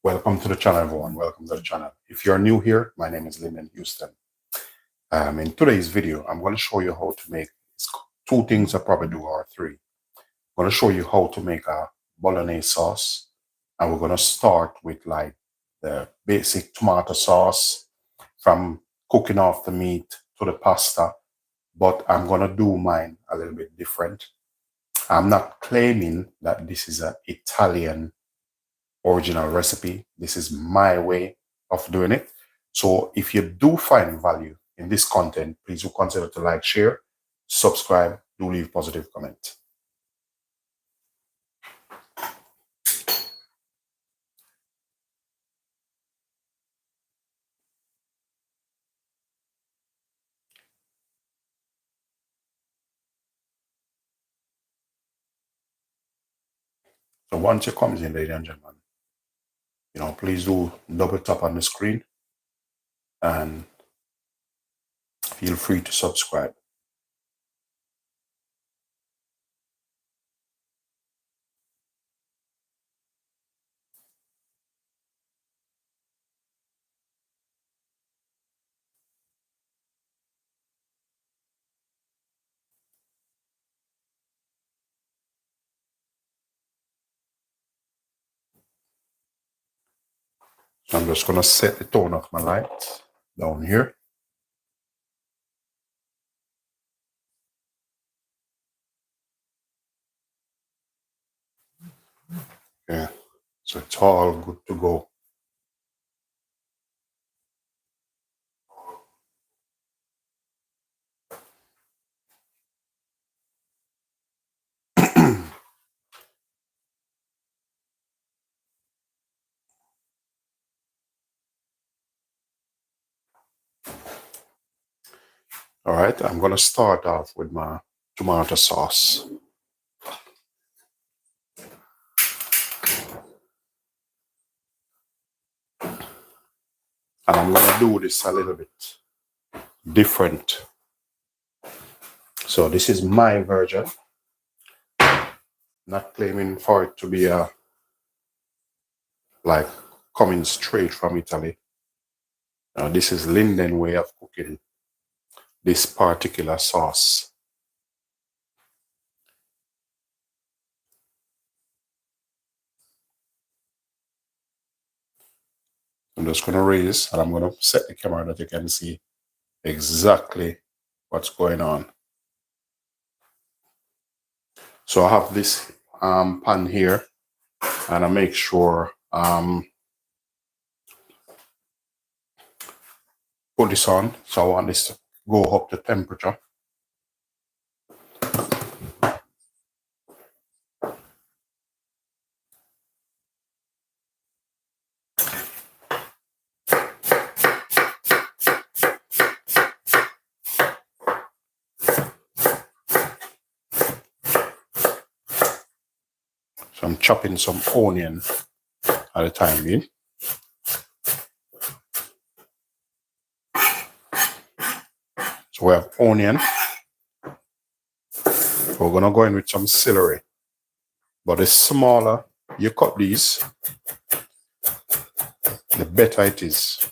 Welcome to the channel, everyone. Welcome to the channel. If you're new here, my name is Linden Houston. In today's video, I'm going to show you how to make two things I probably do, or three. I'm going to show you how to make a Bolognese sauce, and we're going to start with like the basic tomato sauce, from cooking off the meat to the pasta, but I'm going to do mine a little bit different. I'm not claiming that this is an Italian original recipe. This is my way of doing it. So if you do find value in this content, please do consider to like, share, subscribe, do leave positive comment. So once it comes in, ladies and gentlemen, please do double tap on the screen and feel free to subscribe. So I'm just going to set the tone of my light down here. Yeah, so it's all good to go. All right, I'm going to start off with my tomato sauce. And I'm going to do this a little bit different. So this is my version. Not claiming for it to be like coming straight from Italy. This is Linden way of cooking this particular sauce. I'm just going to raise, and I'm going to set the camera that you can see exactly what's going on. So I have this pan here, and I make sure put this on. So I want this to go up to temperature. So I'm chopping some onion at the time being. So we have onion. We're going to go in with some celery. But the smaller you cut these, the better it is.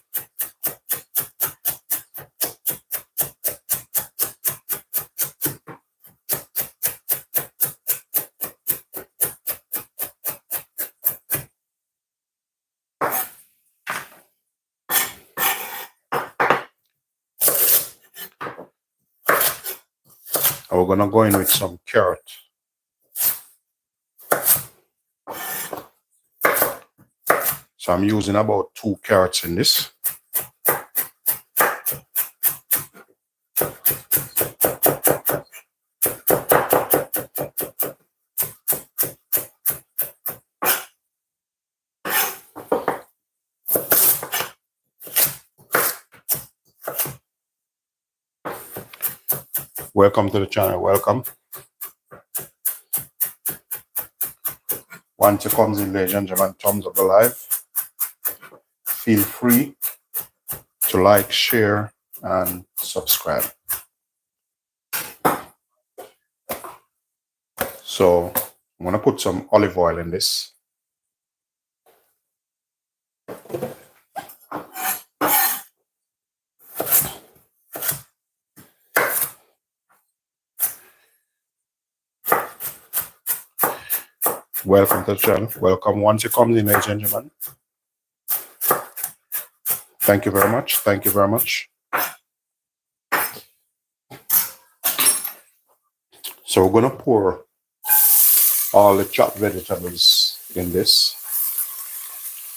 And we're going to go in with some carrot. So I'm using about 2 carrots in this. Welcome to the channel, welcome. Once it comes in, ladies and gentlemen, thumbs up the live. Feel free to like, share, and subscribe. So I'm going to put some olive oil in this. Welcome to the channel. Welcome once you come in, ladies and gentlemen. Thank you very much. Thank you very much. So we're gonna pour all the chopped vegetables in this.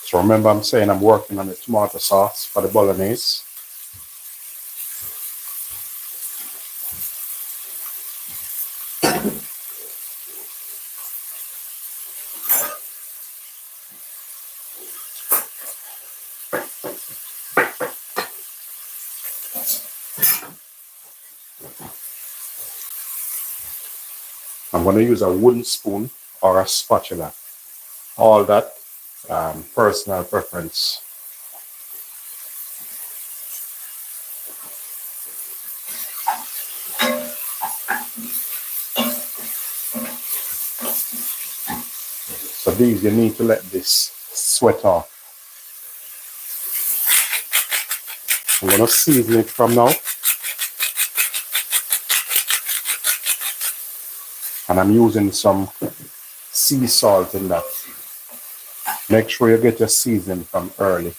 So remember, I'm saying I'm working on the tomato sauce for the Bolognese. I'm going to use a wooden spoon or a spatula. All that personal preference. So these, you need to let this sweat off. I'm going to season it from now. And I'm using some sea salt in that. Make sure you get your seasoning from early.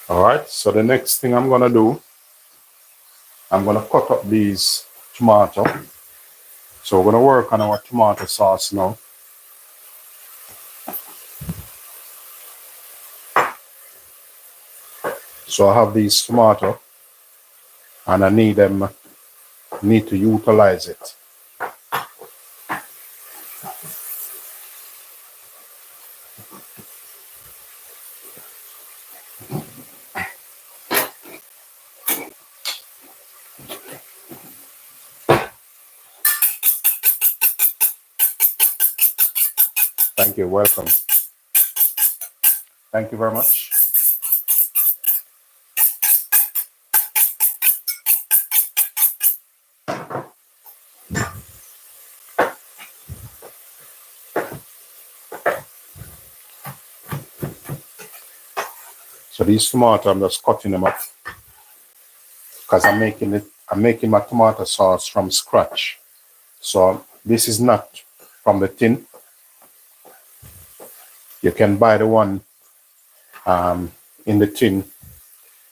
Alright, so the next thing I'm going to do, I'm going to cut up these tomatoes. So we're going to work on our tomato sauce now. So I have these tomatoes and I need to utilize it. Thank you, welcome. Thank you very much. So these tomatoes, I'm just cutting them up because I'm making my tomato sauce from scratch. So this is not from the tin. You can buy the one in the tin,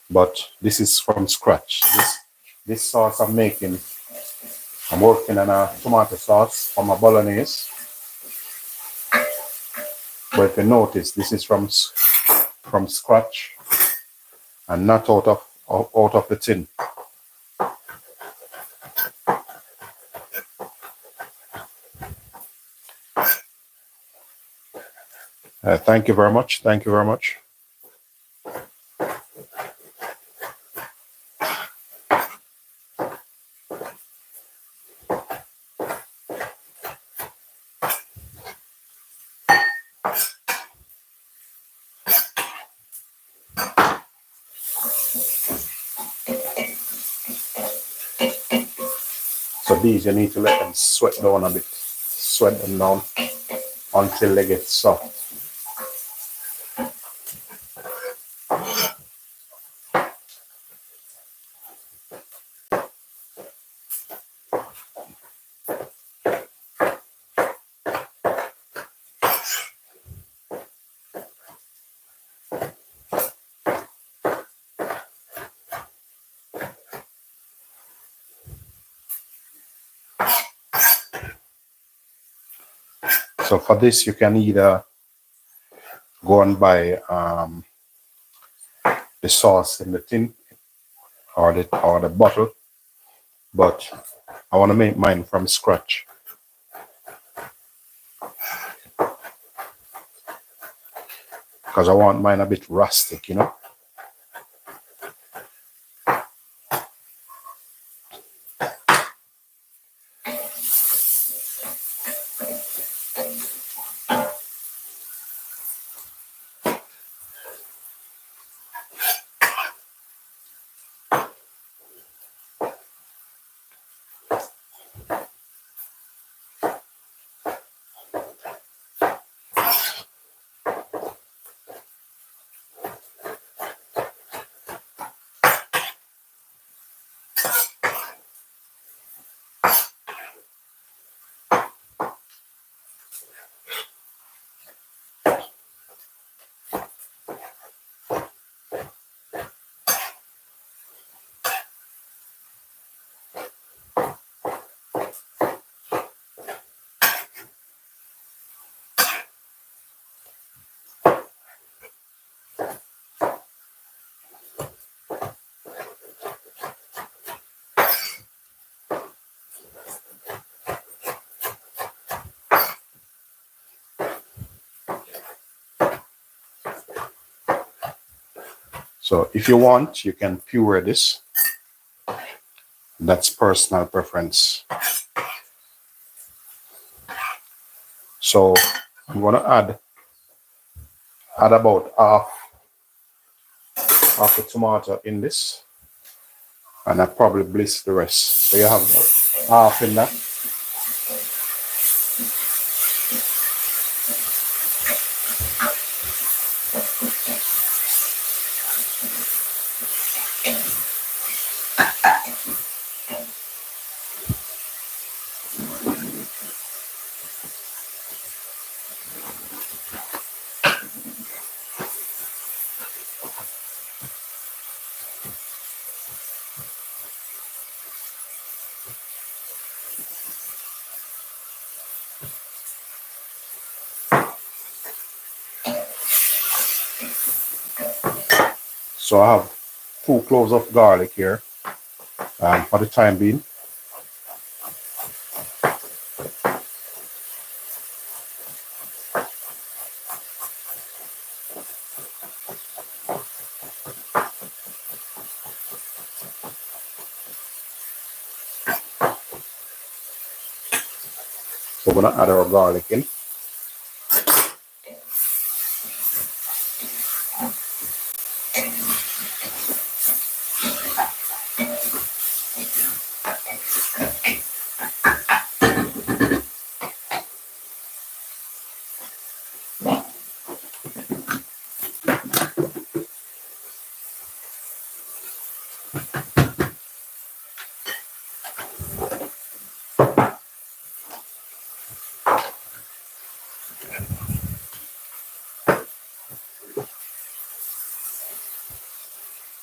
but this is from scratch. This sauce I'm working on a tomato sauce for my Bolognese. But if you notice, this is from scratch and not out of the tin. Thank you very much. Thank you very much. So these, you need to let them sweat down a bit. Sweat them down until they get soft. So for this, you can either go and buy the sauce in the tin or the bottle, but I want to make mine from scratch because I want mine a bit rustic, you know. So if you want, you can puree this. That's personal preference. So I'm gonna add about half the tomato in this, and I probably bliss the rest. So you have half in that. So I have 2 cloves of garlic here for the time being. So we're gonna add our garlic in.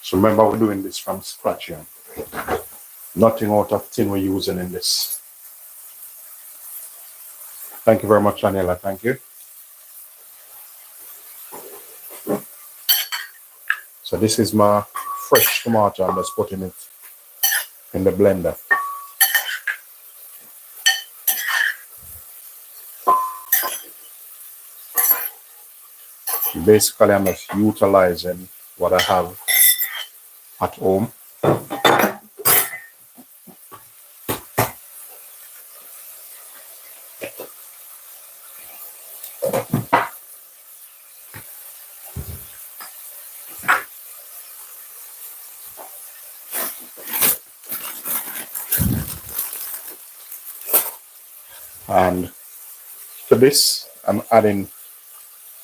So remember, we're doing this from scratch here. Nothing out of tin we're using in this. Thank you very much, Daniela. Thank you. So this is my fresh tomato. I'm just putting it in the blender. Basically, I'm just utilizing what I have at home. And to this, I'm adding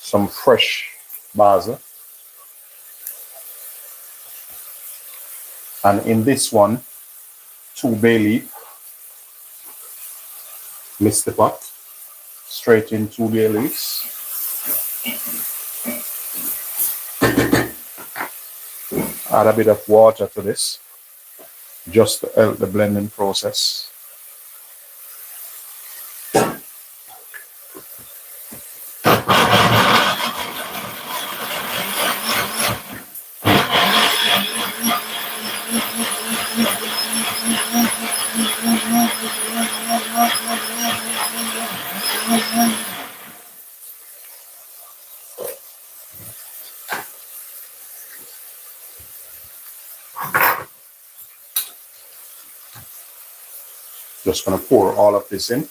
some fresh basil. And in this one, 2 bay leaf. Mix the pot. Straight in 2 bay leaves. Add a bit of water to this, just to help the blending process. Just gonna pour all of this in.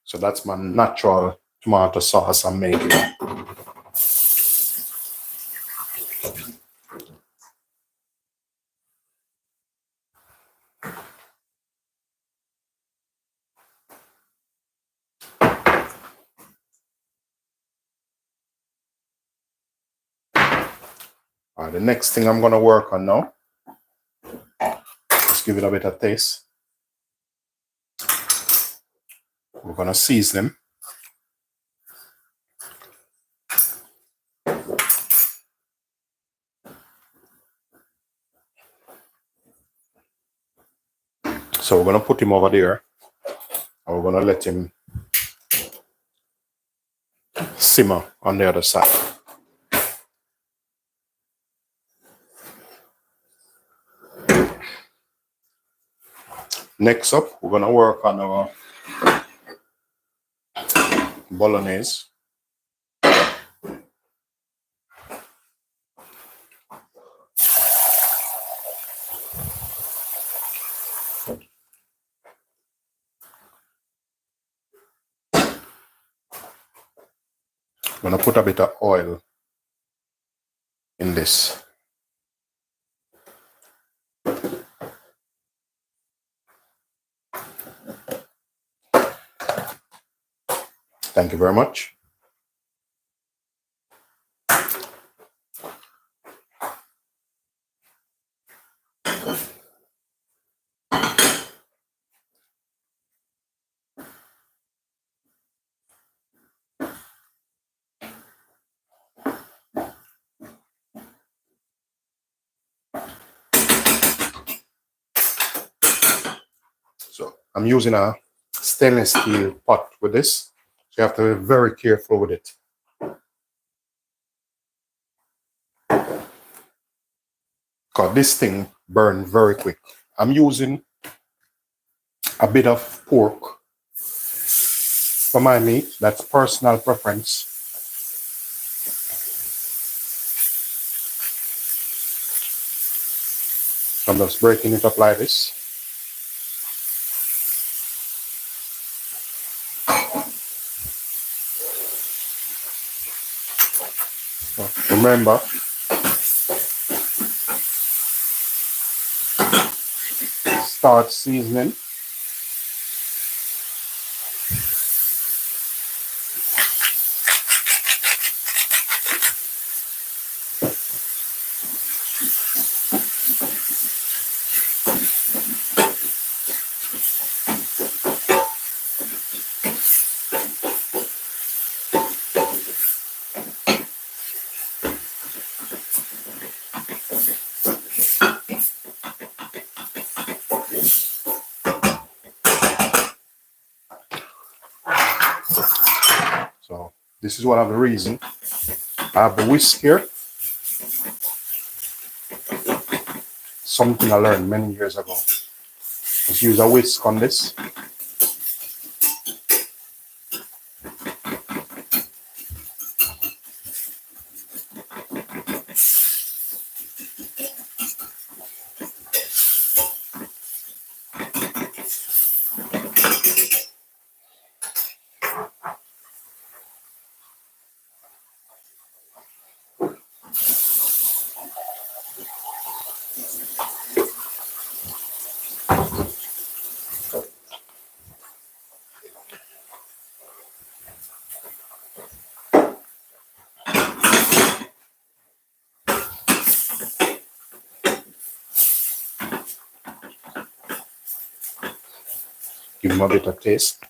So that's my natural tomato sauce I'm making. All right, the next thing I'm gonna work on now, just give it a bit of taste. We're gonna season them. So we're going to put him over there, and we're going to let him simmer on the other side. Next up, we're going to work on our Bolognese. I'm going to put a bit of oil in this. Thank you very much. So I'm using a stainless steel pot with this. So you have to be very careful with it. Because this thing burns very quick. I'm using a bit of pork for my meat. That's personal preference. I'm just breaking it up like this. So remember, start seasoning. So this is one of the reasons I have the whisk here. Something I learned many years ago. Just use a whisk on this. Give them a bit of taste.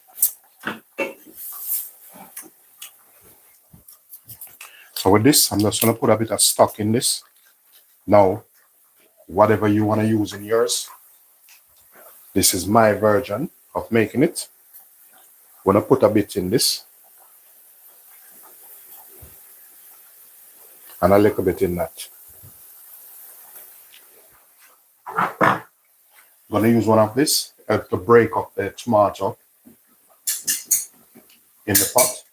So with this, I'm just going to put a bit of stock in this. Now, whatever you want to use in yours, this is my version of making it. I'm going to put a bit in this. And a little bit in that. I'm going to use one of this to break up the tomato in the pot.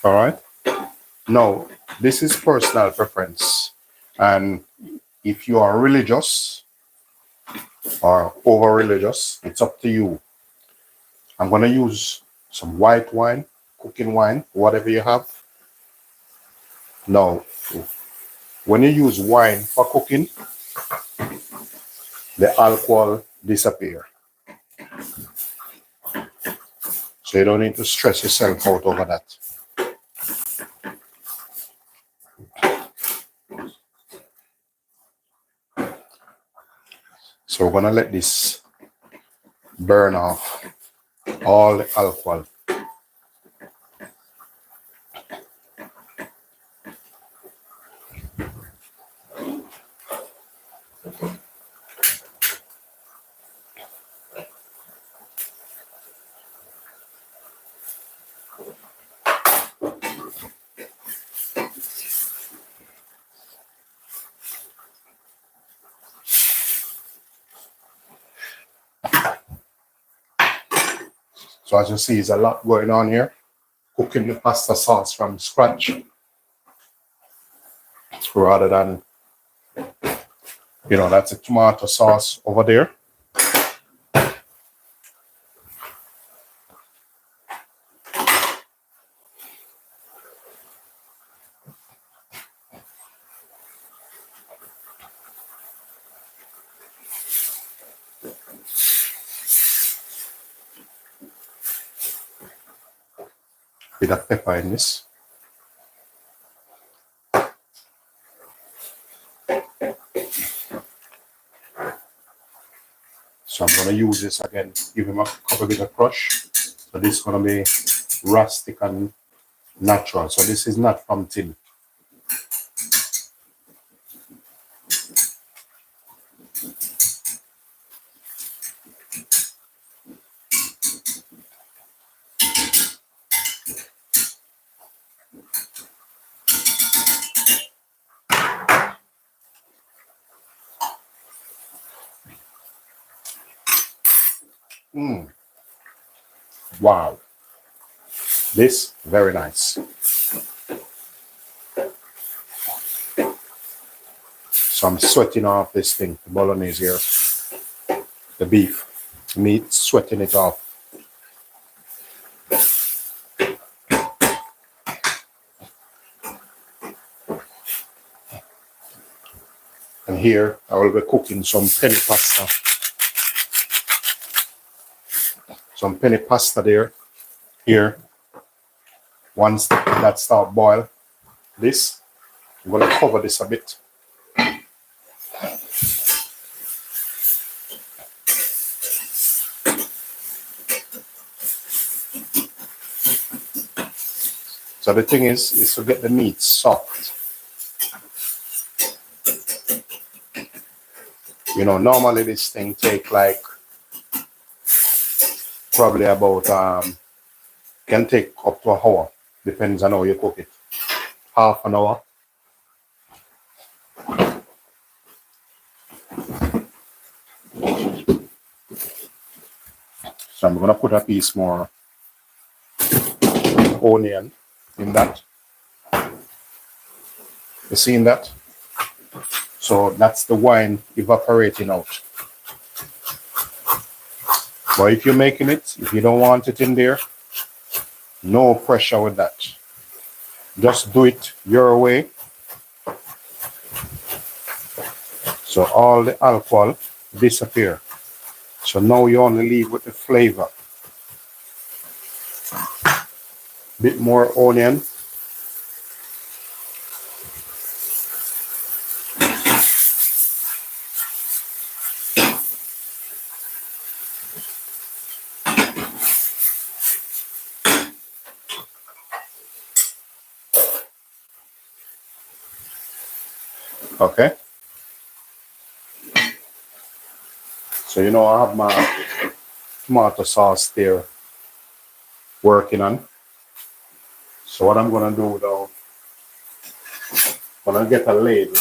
All right. Now, this is personal preference. And if you are religious or over religious, it's up to you. I'm going to use some white wine, cooking wine, whatever you have. Now, when you use wine for cooking, the alcohol disappears. So you don't need to stress yourself out over that. So we're going to let this burn off all the alcohol. So as you see, there's a lot going on here. Cooking the pasta sauce from scratch rather than, that's a tomato sauce over there. Bit of pepper in this. So I'm going to use this again, give him a couple bit of crush. So this is going to be rustic and natural. So this is not from tin. Wow. This, very nice. So I'm sweating off this thing, the Bolognese here. The beef, meat, sweating it off. And here I will be cooking some penny pasta. Some penny pasta there. Here. Once that start boil, this, I'm going to cover this a bit. So the thing is to get the meat soft. Normally this thing take like probably about can take up to an hour, depends on how you cook it. Half an hour. So I'm gonna put a piece more onion in that. You seeing that? So that's the wine evaporating out. But if you're making it, if you don't want it in there, no pressure with that. Just do it your way. So all the alcohol disappear. So now you only leave with the flavor. Bit more onion. Okay. So I have my tomato sauce there working on. So what I'm gonna do though, when I get a ladle,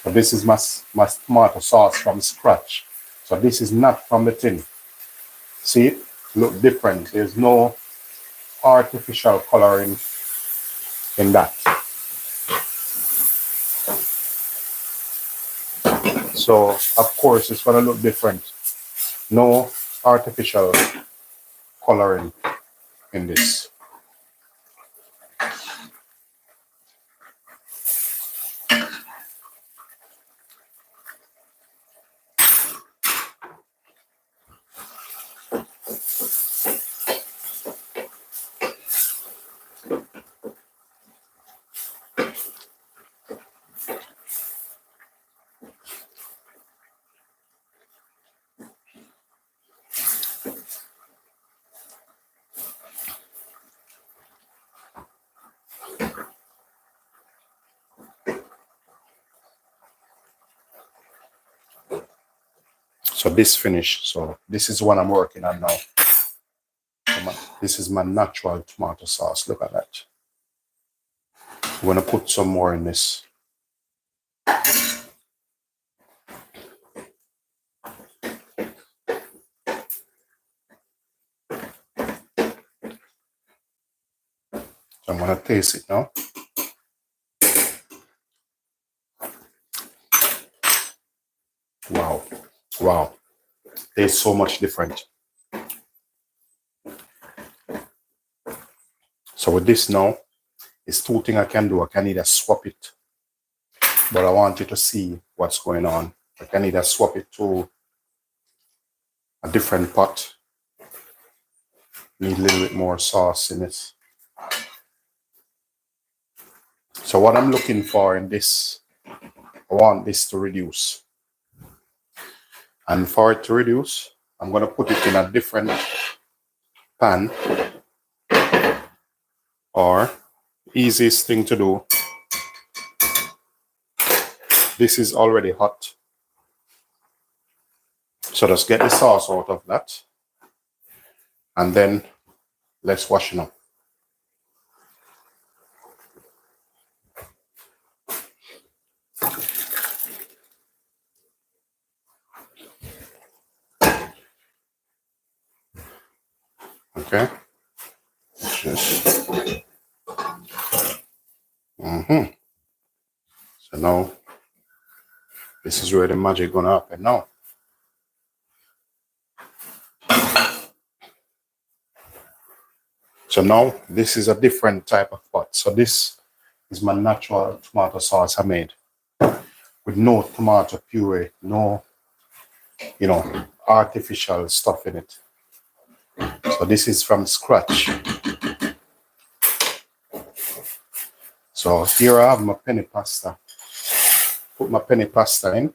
so this is my tomato sauce from scratch. So this is not from the tin. See it? Look different. There's no artificial coloring in that. So of course it's gonna look different. No artificial coloring in this. So this finish, so this is what I'm working on now. This is my natural tomato sauce. Look at that. I'm going to put some more in this. So I'm going to taste it now. Wow. Wow. Tastes so much different. So with this now, it's two things I can do. I can either swap it, but I want you to see what's going on. I can either swap it to a different pot. Need a little bit more sauce in it. So what I'm looking for in this, I want this to reduce. And for it to reduce, I'm going to put it in a different pan. Or easiest thing to do, this is already hot. So just get the sauce out of that. And then let's wash it up. Okay. So now, this is where the magic gonna happen now. So now, this is a different type of pot. So this is my natural tomato sauce I made. With no tomato puree, no, artificial stuff in it. So this is from scratch. So here I have my penny pasta. Put my penny pasta in.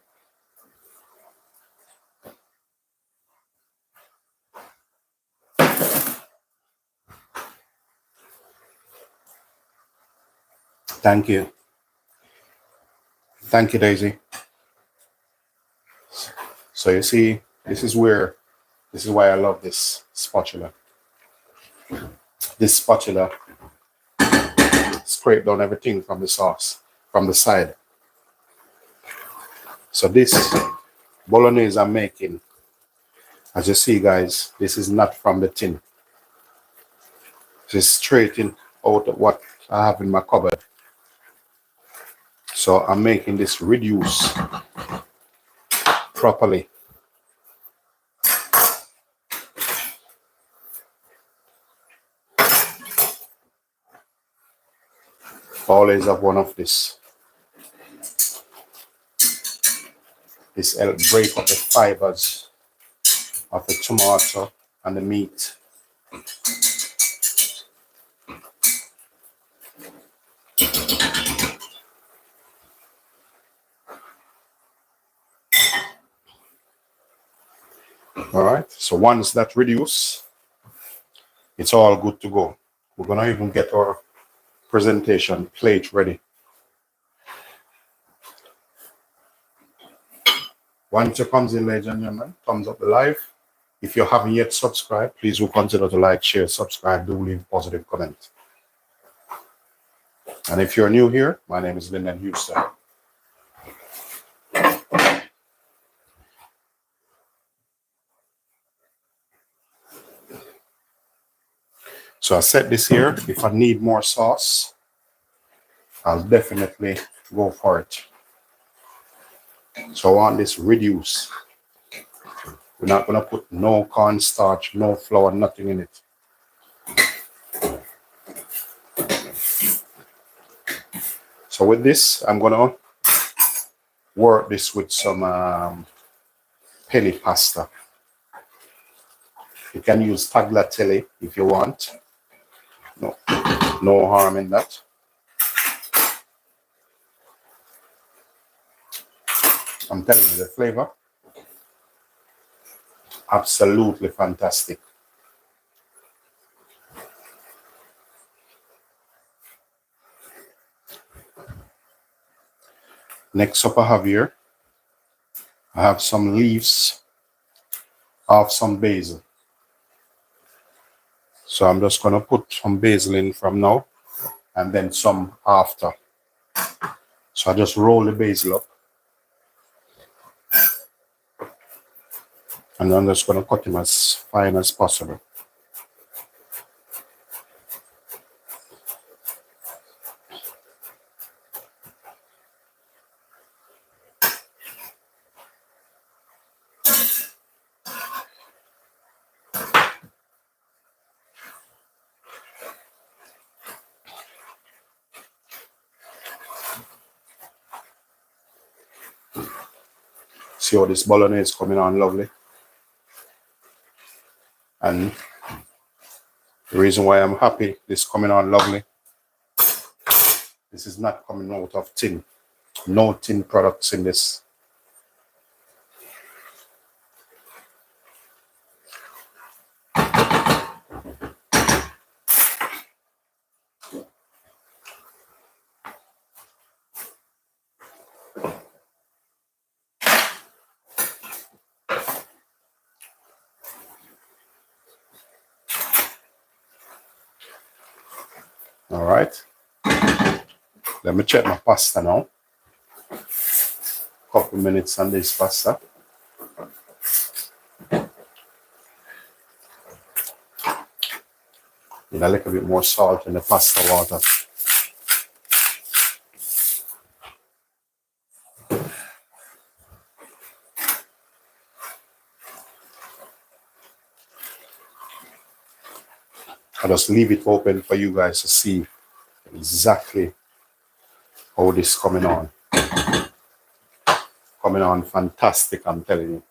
Thank you. Thank you, Daisy. So you see, this is why I love this spatula. This spatula scrape down everything from the sauce, from the side. So this Bolognese I'm making, as you see guys, this is not from the tin. This is straight in out of what I have in my cupboard. So I'm making this reduce properly. Always have one of this. This helps break up the fibers of the tomato and the meat. All right, so once that reduce, it's all good to go. We're gonna even get our presentation plate ready. Once it comes in, ladies and gentlemen, thumbs up the live. If you haven't yet subscribed, please do consider to like, share, subscribe, do leave a positive comment. And if you're new here, my name is Linden Houston. So I set this here. If I need more sauce, I'll definitely go for it. So I want this reduce. We're not going to put no cornstarch, no flour, nothing in it. So with this, I'm going to work this with some penny pasta. You can use tagliatelle if you want. No harm in that. I'm telling you, the flavor, absolutely fantastic. Next up I have here, I have some leaves of some basil. So I'm just going to put some basil in from now and then some after. So I just roll the basil up. And I'm just going to cut him as fine as possible. See how this bolognese is coming on lovely. And the reason why I'm happy this coming on lovely, this is not coming out of tin. No tin products in this. All right. Let me check my pasta now. Couple minutes on this pasta. Need a little bit more salt in the pasta water. I just leave it open for you guys to see exactly how this coming on. Coming on fantastic, I'm telling you.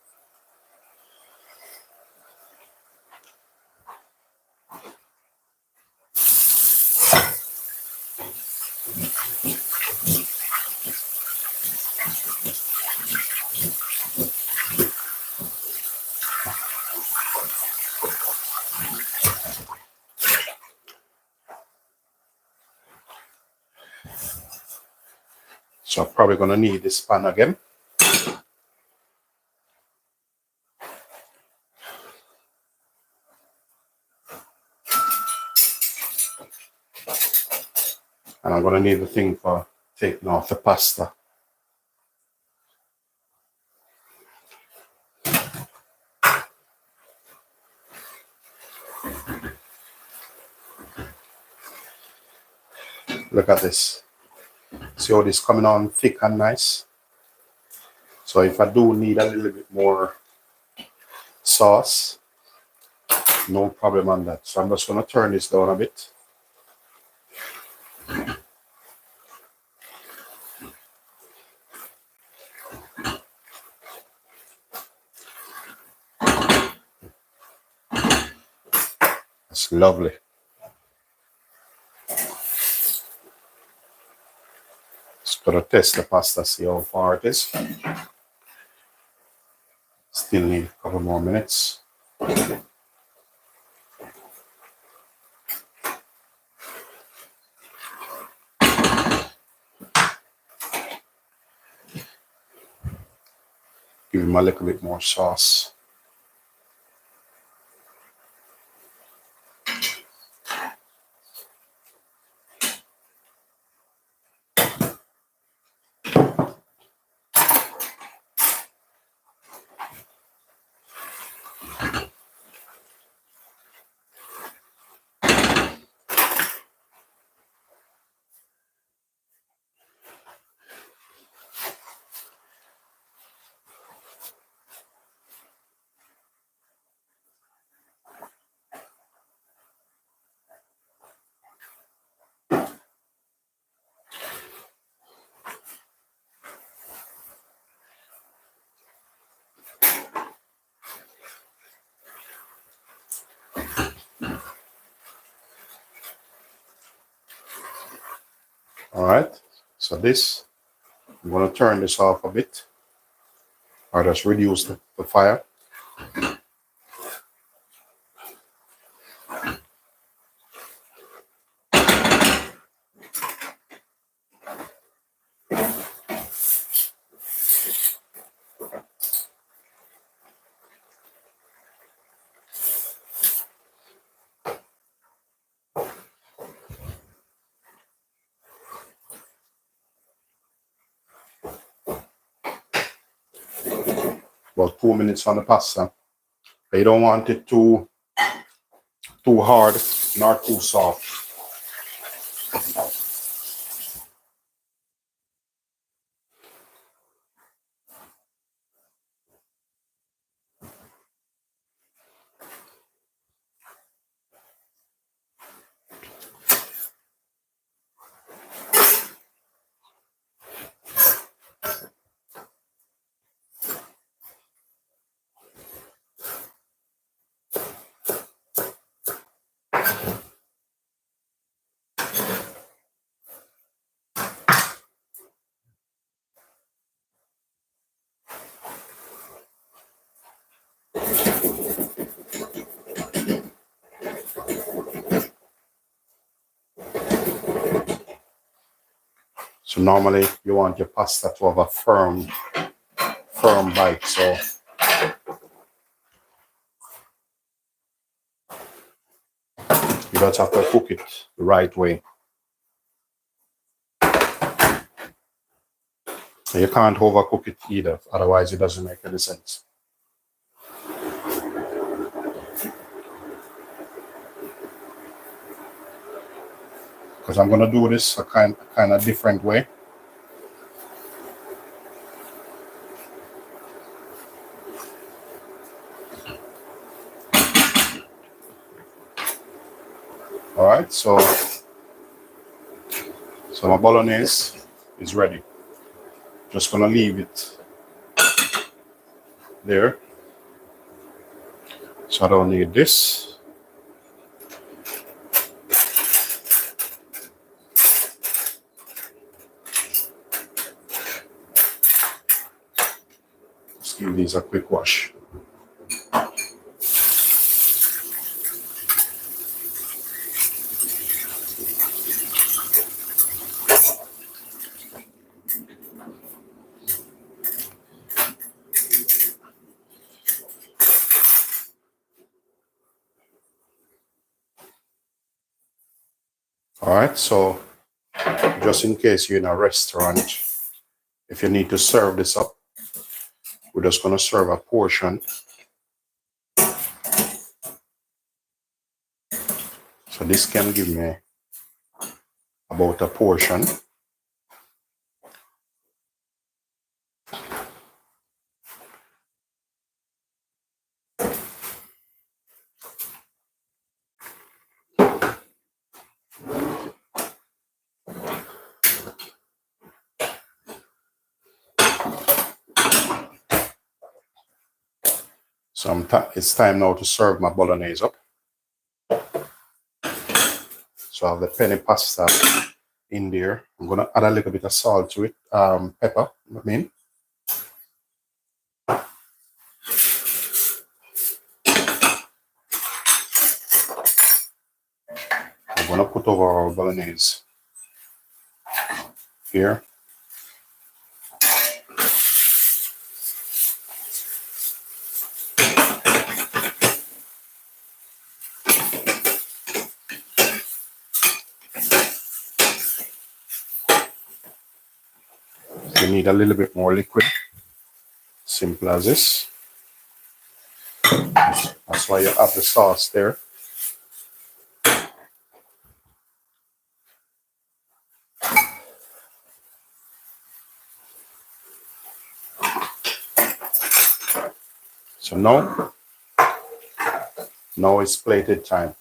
So I'm probably gonna need this pan again. And I'm gonna need the thing for taking off the pasta. Look at this. See how this coming on thick and nice? So if I do need a little bit more sauce, no problem on that. So I'm just gonna turn this down a bit. It's lovely. Just gonna test the pasta, see how far it is. Still need a couple more minutes. Give him a little bit more sauce. All right, so this, I'm gonna turn this off a bit, or just reduce the fire. about 2 minutes on the pasta. But you don't want it too hard, nor too soft. So normally you want your pasta to have a firm bite. So you don't have to cook it the right way. You can't overcook it either, otherwise it doesn't make any sense. Because I'm gonna do this a kind of different way. All right, so my bolognese is ready. Just gonna leave it there. So I don't need this. Just give these a quick wash. All right, so just in case you're in a restaurant, if you need to serve this up, we're just gonna serve a portion. So this can give me about a portion. So it's time now to serve my bolognese up. So I have the penne pasta in there. I'm gonna add a little bit of salt to it, pepper, I mean. I'm gonna put over our bolognese here. You need a little bit more liquid. Simple as this. That's why you have the sauce there. So now it's plated time.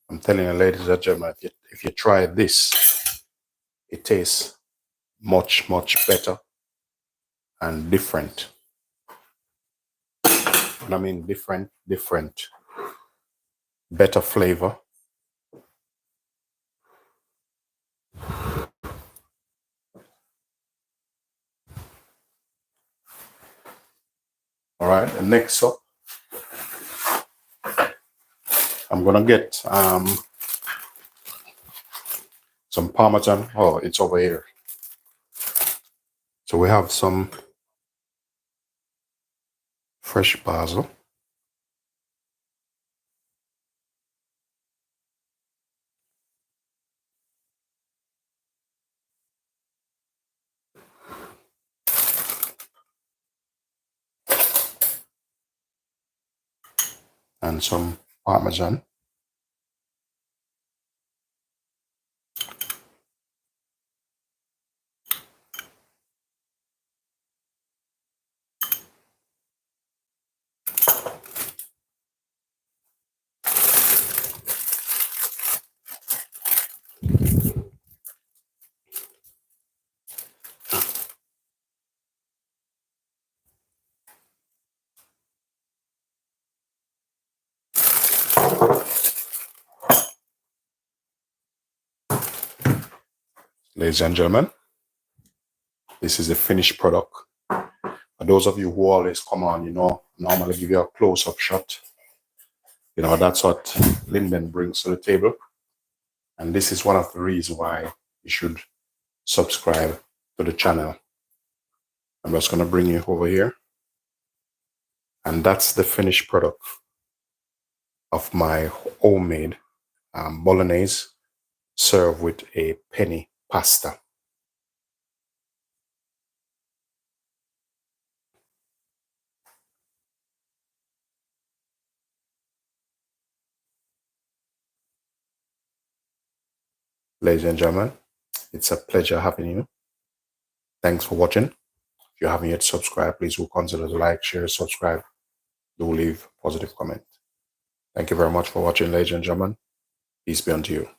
I'm telling you, ladies and gentlemen, if you try this, it tastes much, much better and different. And I mean different, better flavor. All right, and next up, I'm gonna get some Parmesan. Oh, it's over here. So we have some fresh basil. And some Parmesan. Ladies and gentlemen, this is the finished product. For those of you who always come on, you know, normally give you a close-up shot. You know, that's what Linden brings to the table. And this is one of the reasons why you should subscribe to the channel. I'm just going to bring you over here. And that's the finished product of my homemade Bolognese served with a penny pasta. Ladies and gentlemen, it's a pleasure having you. Thanks for watching. If you haven't yet subscribed, please do consider to like, share, subscribe. Do leave a positive comment. Thank you very much for watching, ladies and gentlemen. Peace be unto you.